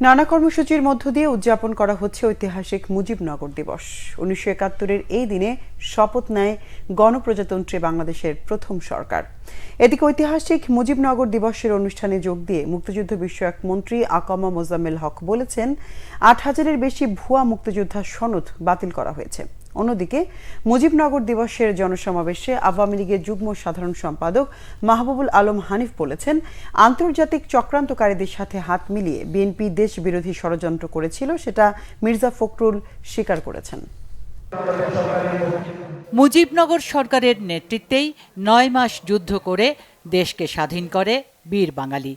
নানা কর্মসূচির মধ্য দিয়ে উদযাপন করা হচ্ছে ঐতিহাসিক মুজিবনগর দিবস। ১৯৭১-এর এই দিনে শপথ নেয় গণপ্রজাতন্ত্রী বাংলাদেশের প্রথম সরকার। এদিকে ঐতিহাসিক মুজিবনগর দিবসের অনুষ্ঠানে যোগ দিয়ে মুক্তিযুদ্ধ বিষয়ক মন্ত্রী আকমা মোজাম্মেল হক বলেছেন, ৮,০০০-এর বেশি ভুয়া মুক্তিযোদ্ধা সনদ বাতিল করা হয়েছে। অন্যদিকে মুজিবনগর দিবসের জনসমাবেশে আওয়ামী লীগের যুগ্ম সাধারণ সম্পাদক মাহবুবুল আলম হানিফ বলেছেন, আন্তর্জাতিক চক্রান্তকারীদের সাথে হাত মিলিয়ে বিএনপি দেশ বিরোধী ষড়যন্ত্র করেছিল, সেটা মির্জা ফখরুল স্বীকার করেছেন। মুজিবনগর সরকারের নেতৃত্বেই ৯ মাস যুদ্ধ করে দেশকে স্বাধীন করে বীর বাঙালি।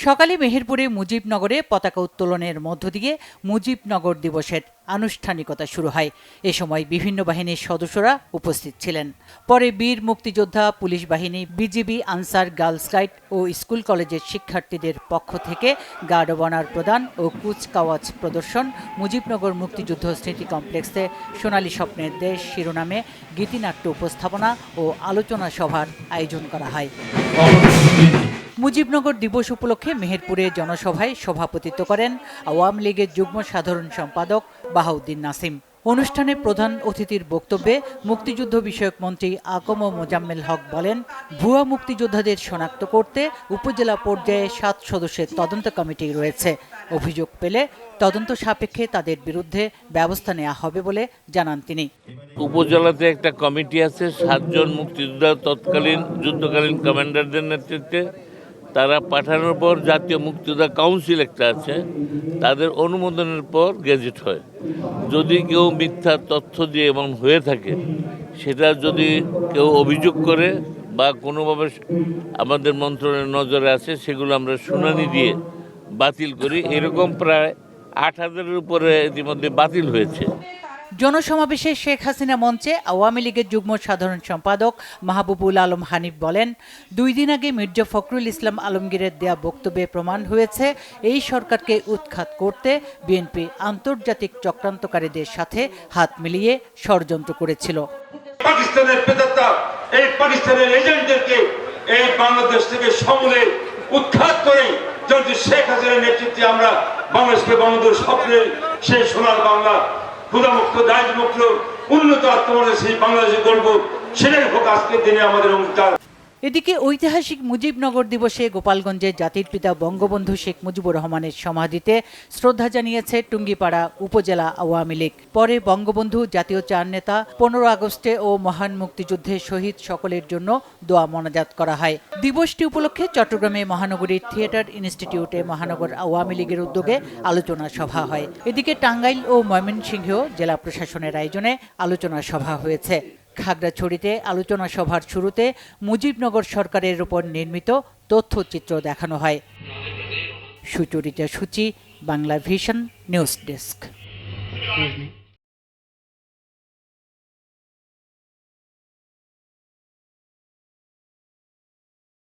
সকালে মেহেরপুরে মুজিবনগরে পতাকা উত্তোলনের মধ্য দিয়ে মুজিবনগর দিবসের আনুষ্ঠানিকতা শুরু হয়। এ সময় বিভিন্ন বাহিনীর সদস্যরা উপস্থিত ছিলেন। পরে বীর মুক্তিযোদ্ধা, পুলিশ বাহিনী, বিজিবি, আনসার, গার্লস গাইড ও স্কুল কলেজের শিক্ষার্থীদের পক্ষ থেকে গার্ড অব অনার প্রদান ও কুচকাওয়াজ প্রদর্শন, মুজিবনগর মুক্তিযুদ্ধ স্মৃতি কমপ্লেক্সে সোনালী স্বপ্নের দেশ শিরোনামে গীতিনাট্য উপস্থাপনা ও আলোচনা সভার আয়োজন করা হয়। মুজিবনগর দিবস উপলক্ষে মেহেরপুরে জনসভায় সভাপতিত্ব করেন আওয়ামী লীগের যুগ্ম সাধারণ সম্পাদক বাহাউদ্দিন নাসিম। অনুষ্ঠানে প্রধান অতিথির বক্তব্যে মুক্তিযুদ্ধ বিষয়ক মন্ত্রী আকমা মোজাম্মেল হক বলেন, ভুয়া মুক্তিযোদ্ধাদের শনাক্ত করতে উপজেলা পর্যায়ে ৭ সদস্যের তদন্ত কমিটি রয়েছে। অভিযোগ পেলে তদন্ত সাপেক্ষে তাদের বিরুদ্ধে ব্যবস্থা নেওয়া হবে বলে জানান তিনি। উপজেলাতে একটা কমিটি আছে, ৭ জন মুক্তিযোদ্ধা তৎকালীন যুদ্ধকালীন কমান্ডারদের নেতৃত্বে। তারা পাঠানোর পর জাতীয় মুক্তিযোদ্ধা কাউন্সিল একটা আছে, তাদের অনুমোদনের পর গেজেট হয়। যদি কেউ মিথ্যা তথ্য দিয়ে এমন হয়ে থাকে, সেটা যদি কেউ অভিযোগ করে বা কোনোভাবে আমাদের মন্ত্রণালয়ের নজরে আসে, সেগুলো আমরা শুনানি দিয়ে বাতিল করি। এরকম প্রায় ৮,০০০-এর উপরে ইতিমধ্যে বাতিল হয়েছে। জনসমাবেশে শেখ হাসিনা মঞ্চে আওয়ামী লীগের যুগ্ম সাধারণ সম্পাদক মাহবুবুল আলম হানিফ বলেন, ২ দিন আগে মির্জা ফখরুল ইসলাম আলমগীরের দেয়া বক্তব্যে প্রমাণ হয়েছে এই সরকারকে উৎখাত করতে বিএনপি আন্তর্জাতিক চক্রান্তকারীদের সাথে হাত মিলিয়ে ষড়যন্ত্র করেছিল। পাকিস্তানের প্রেতাত্মা, এই পাকিস্তানের এজেন্টদেরকে এই বাংলাদেশ থেকে সমূলে উৎখাত করে যদি শেখ হাসিনার নেতৃত্বে আমরা বাংলাদেশকে বাংলাদেশ স্বপ্নের সেই সোনার বাংলা, ক্ষুধামুক্ত, দারিদ্র্যমুক্ত, উন্নত আত্মমর্যাদা সেই বাংলাদেশে গর্ব, সেটাই হোক আজকের দিনে আমাদের অঙ্গীকার। এদিকে ঐতিহাসিক মুজিবনগর দিবসে গোপালগঞ্জে জাতির পিতা বঙ্গবন্ধু শেখ মুজিবুর রহমানের সমাধিতে শ্রদ্ধা জানিয়েছে টুঙ্গিপাড়া উপজেলা আওয়ামী লীগ। পরে বঙ্গবন্ধু, জাতীয় চার নেতা, ১৫ আগস্টে ও মহান মুক্তিযুদ্ধে শহীদ সকলের জন্য দোয়া মোনাজাত করা হয়। দিবসটি উপলক্ষে চট্টগ্রামে মহানগরীর থিয়েটার ইনস্টিটিউটে মহানগর আওয়ামী লীগের উদ্যোগে আলোচনা সভা হয়। এদিকে টাঙ্গাইল ও ময়মনসিংহেও জেলা প্রশাসনের আয়োজনে আলোচনা সভা হয়েছে। খাগড়াছড়িতে আলোচনা সভার শুরুতে মুজিবনগর সরকারের উপর নির্মিত তথ্যচিত্র দেখানো হয়। সুচরিতা সূচি, বাংলা ভিশন নিউজ ডেস্ক।